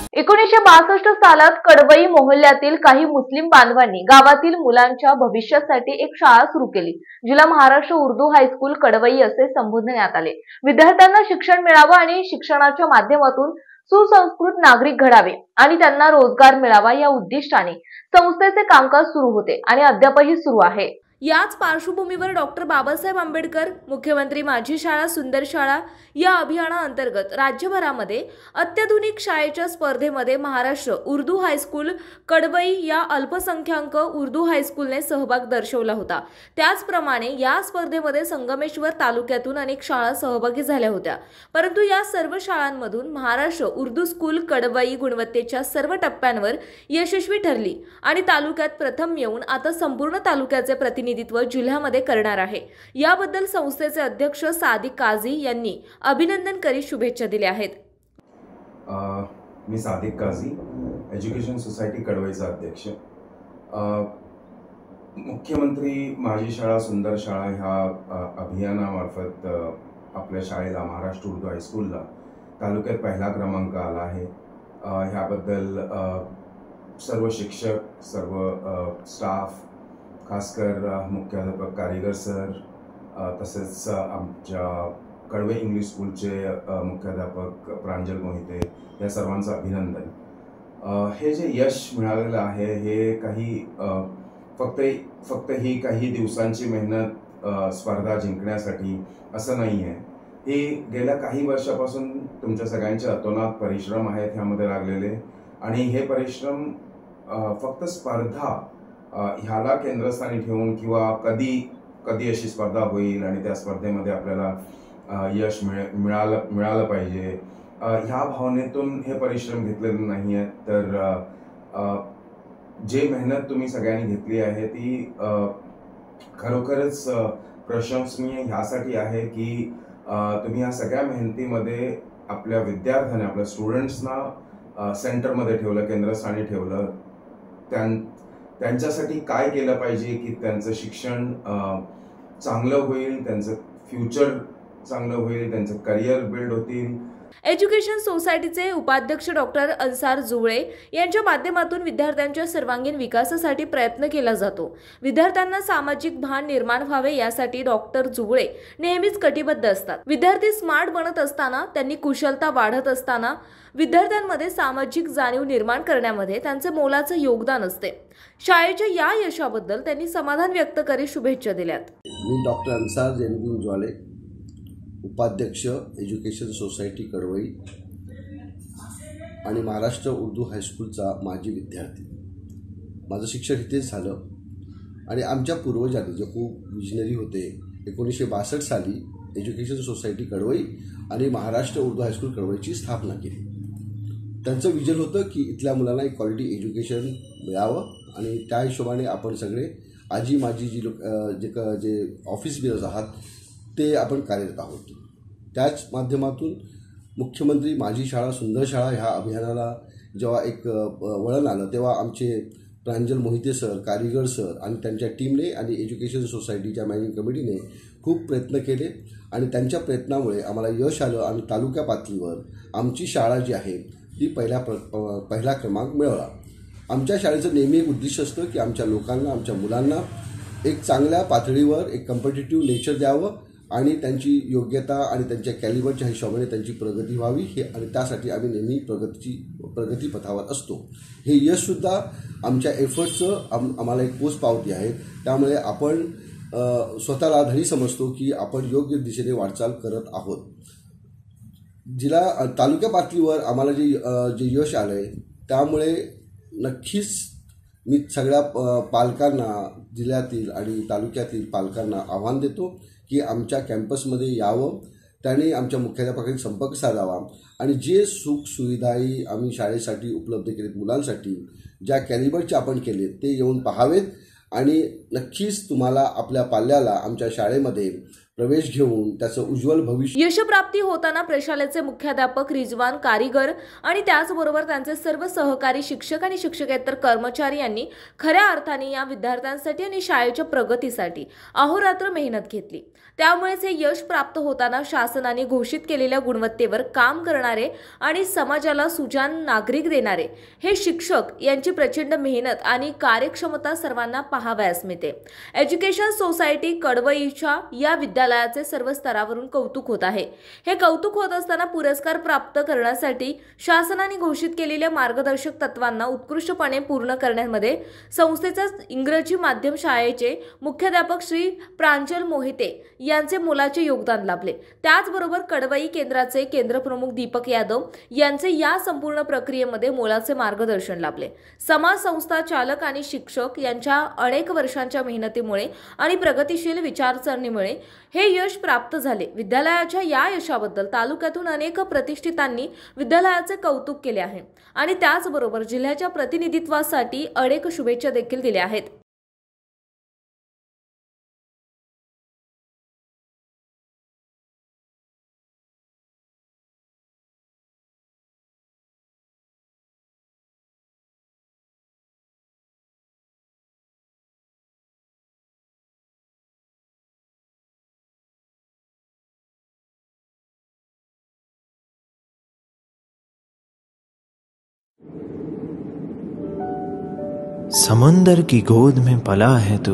1962 सालात कडवई मोहल्ल्यातील काही मुस्लिम बांधवांनी गावातील मुलांच्या भविष्यासाठी एक शाळा सुरू केली, जिला महाराष्ट्र उर्दू हायस्कूल कडवई असे संबोधण्यात आले। विद्यार्थ्यांना शिक्षण मिळावे आणि शिक्षणाच्या माध्यमातून सुसंस्कृत नागरिक घडावे आणि त्यांना रोजगार मिळावा या उद्दिष्टाने संस्थेचे कामकाज सुरू होते आणि अद्यापही सुरू आहे। याच पार्श्वभूमीवर डॉक्टर बाबासाहेब आंबेडकर मुख्यमंत्री माझी शाळा सुंदर शाळा या अभियानाअंतर्गत राज्यभरामध्ये अत्याधुनिक शाळेच्या स्पर्धेमध्ये महाराष्ट्र उर्दू हायस्कूल कडवई या अल्पसंख्याक उर्दू हायस्कूलने सहभाग दर्शवला होता। त्याचप्रमाणे या स्पर्धेमध्ये संगमेश्वर तालुक्यातून अनेक शाळा सहभागी झाल्या होत्या, परंतु या सर्व शाळांमधून महाराष्ट्र उर्दू स्कूल कडवई गुणवत्तेच्या सर्व टप्प्यांवर यशस्वी ठरली आणि तालुक्यात प्रथम येऊन आता संपूर्ण तालुक्याचे प्रतिनिधित्व जिल्ह्यामध्ये करणार आहे। याबद्दल संस्थेचे अध्यक्ष सादिक काझी यांनी अभिनंदन करीत शुभेच्छा दिल्या आहेत। मी सादिक काझी, एज्युकेशन सोसायटी कडवईचा अध्यक्ष। मुख्यमंत्री माझी शाळा सुंदर शाळा ह्या अभियानामार्फत आपल्या शाळेला महाराष्ट्र उर्दू हायस्कूलला तालुक्यात पहिला क्रमांक आला आहे। ह्याबद्दल सर्व शिक्षक, सर्व स्टाफ, खासकर मुख्याध्यापक कारीगर सर, तसेच आमच्या कडवे इंग्लिश स्कूलचे मुख्याध्यापक प्रांजल मोहिते या सर्वांचं अभिनंदन। हे जे यश मिळालेलं आहे हे काही फक्त ही काही दिवसांची मेहनत स्पर्धा जिंकण्यासाठी असं नाही आहे। हे गेल्या काही वर्षापासून तुमच्या सगळ्यांचे अतोनात परिश्रम आहेत ह्यामध्ये लागलेले, आणि हे परिश्रम फक्त स्पर्धा ह्याला केंद्रस्थानी ठेवून किंवा कधी अशी स्पर्धा होईल आणि त्या स्पर्धेमध्ये आपल्याला यश मिळालं पाहिजे ह्या भावनेतून हे परिश्रम घेतलेले नाही आहेत। तर जे मेहनत तुम्ही सगळ्यांनी घेतली आहे ती खरोखरच प्रशंसनीय ह्यासाठी आहे की तुम्ही ह्या सगळ्या मेहनतीमध्ये आपल्या विद्यार्थ्यांना, आपल्या स्टुडंट्सना सेंटरमध्ये ठेवलं, केंद्रस्थानी ठेवलं। त्यांच्यासाठी काय केलं पाहिजे की त्यांचं शिक्षण चांगलं होईल, त्यांचं फ्युचर चांगलं होईल, त्यांचं करिअर बिल्ड होतील। एज्युकेशन सोसायटीचे उपाध्यक्ष डॉक्टर अन्सार जुळे यांच्या माध्यमातून विद्यार्थ्यांच्या सर्वांगीण विकासासाठी प्रयत्न केला जातो। विद्यार्थ्यांना सामाजिक भान निर्माण व्हावे यासाठी डॉक्टर जुळे नेहमीच कटिबद्ध असतात। विद्यार्थी स्मार्ट बनत असताना, त्यांनी कुशलता वाढत असताना विद्यार्थ्यांमध्ये सामाजिक जाणीव निर्माण करण्यामध्ये त्यांचे मोलाचे योगदान असते। शाळेच्या या यशाबद्दल त्यांनी समाधान व्यक्त करीत शुभेच्छा दिल्यात। मी डॉक्टर अन्सार जुळे, उपाध्यक्ष एज्युकेशन सोसायटी कडवई आणि महाराष्ट्र उर्दू हायस्कूलचा माजी विद्यार्थी। माझं शिक्षण इथेच झालं आणि आमच्या पूर्वजांनी जे खूप विजनरी होते, 1962 साली एज्युकेशन सोसायटी कडवई आणि महाराष्ट्र उर्दू हायस्कूल कडवईची स्थापना केली। त्यांचं विजन होतं की इथल्या मुलांना एक क्वालिटी एज्युकेशन मिळावं आणि त्या हिशोबाने आपण सगळे आजी माजी जे ऑफिस बिअर्स आहात ते आपण कार्यरत आहोत। त्याच माध्यमातून मुख्यमंत्री माझी शाळा सुंदर शाळा ह्या अभियानाला जेव्हा एक वळण आलं तेव्हा आमचे प्रांजल मोहिते सर, कारीगर सर आणि त्यांच्या टीमने आणि एज्युकेशन सोसायटीच्या मॅनेजिंग कमिटीने खूप प्रयत्न केले आणि त्यांच्या प्रयत्नामुळे आम्हाला यश आलं आणि तालुक्या पातळीवर आमची शाळा जी आहे ती पहिला क्रमांक मिळवला। आमच्या शाळेचं नेहमी एक उद्दिष्ट असतं की आमच्या लोकांना, आमच्या मुलांना एक चांगल्या पातळीवर एक कॉम्पिटिटिव्ह नेचर द्यावं आणि त्यांची योग्यता आणि त्यांच्या कॅलिबरच्या हिशोबाने त्यांची प्रगती व्हावी हे, आणि त्यासाठी आम्ही नेहमी प्रगतीपथावर असतो। हे यशसुद्धा आमच्या एफर्ट्सचं आम्हाला एक पोच पावती आहे। त्यामुळे आपण स्वतःला धनी समजतो की आपण योग्य दिशेने वाटचाल करत आहोत। जिला तालुक्या पातळीवर आम्हाला जे यश आलं आहे त्यामुळे नक्कीच मी सगळ्या पालकांना, जिल्ह्यातील आणि तालुक्यातील पालकांना आव्हान देतो की आमच्या कॅम्पसमध्ये यावं, त्यांनी आमच्या मुख्याध्यापकांशी संपर्क साधावा आणि जे सुख सुविधाही आम्ही शाळेसाठी उपलब्ध केलेत, मुलांसाठी ज्या कॅलिबरचे आपण केले ते येऊन पाहावेत आणि नक्कीच तुम्हाला आपल्या पाल्याला आमच्या शाळेमध्ये प्रवेश घेऊन त्याचं उज्ज्वल भविष्य. यशप्राप्ती होताना प्रशालेचे मुख्याध्यापक रिजवान कारीगर आणि त्याचबरोबर त्यांचे सर्व सहकारी शिक्षक आणि शिक्षकेतर कर्मचारी यांनी खऱ्या अर्थाने या विद्यार्थ्यांसाठी आणि शाळेच्या प्रगतीसाठी अहोरात्र मेहनत घेतली. त्यामुळेच हे यश प्राप्त होताना शासनाने घोषित केलेल्या गुणवत्तेवर काम करणारे आणि समाजाला सुजाण नागरिक देणारे हे शिक्षक यांची प्रचंड मेहनत आणि कार्यक्षमता सर्वांना पाहावयास मिळते. एज्युकेशन सोसायटी कडवईच्या या विद्यालयाचे सर्व स्तरावरून कौतुक होत आहे. हे कौतुक होत असताना पुरस्कार प्राप्त करण्यासाठी शासनाने घोषित केलेल्या मार्गदर्शक तत्वांना उत्कृष्टपणे पूर्ण करण्यामध्ये संस्थेच्या इंग्रजी माध्यम शाळेचे मुख्याध्यापक श्री प्रांजल मोहिते यांचे मोलाचे योगदान लाभले. त्याचबरोबर कडवई केंद्राचे केंद्रप्रमुख दीपक यादव यांचे या संपूर्ण प्रक्रियेमध्ये मोलाचे मार्गदर्शन लाभले. समाज संस्था चालक आणि शिक्षक यांच्या अनेक वर्षांच्या मेहनतीमुळे आणि प्रगतिशील विचारसरणीमुळे हे यश प्राप्त झाले. विद्यालयाच्या या यशाबद्दल तालुक्यातून अनेक प्रतिष्ठितांनी विद्यालयाचे कौतुक केले आहे आणि त्याचबरोबर जिल्ह्याच्या प्रतिनिधित्वासाठी अनेक शुभेच्छा देखील दिल्या आहेत. समुंदर की गोद में पला है तू,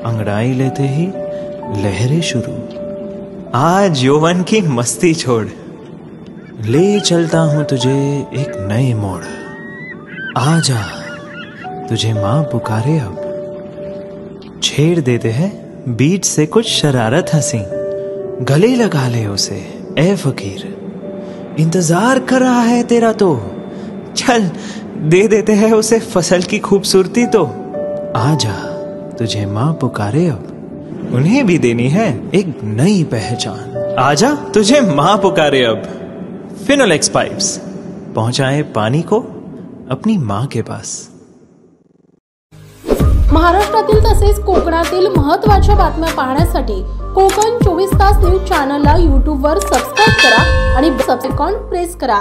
अंगड़ाई लेते ही लहरें शुरू. आज यौवन की मस्ती छोड़, ले चलता हूं तुझे एक नए मोड़. आजा तुझे माँ पुकारे अब, छेड़ देते हैं बीच से कुछ शरारत हंसी. गले लगा ले उसे ए फकीर, इंतजार कर रहा है तेरा तो. चल दे देते हैं उसे फसल की खूबसूरती तो. आजा तुझे माँ पुकारे अब, उन्हें भी देनी है एक नई पहचान. आजा तुझे माँ पुकारे अब. फिनोलेक्स पाइप्स पहुंचाए पानी को अपनी माँ के पास. महाराष्ट्रातील तसेच कोकणातील महत्त्वाच्या बातम्या पाहण्यासाठी कोकण 24 तास न्यूज चॅनलला YouTube वर सबस्क्राइब करा आणि बेल आयकॉन प्रेस करा.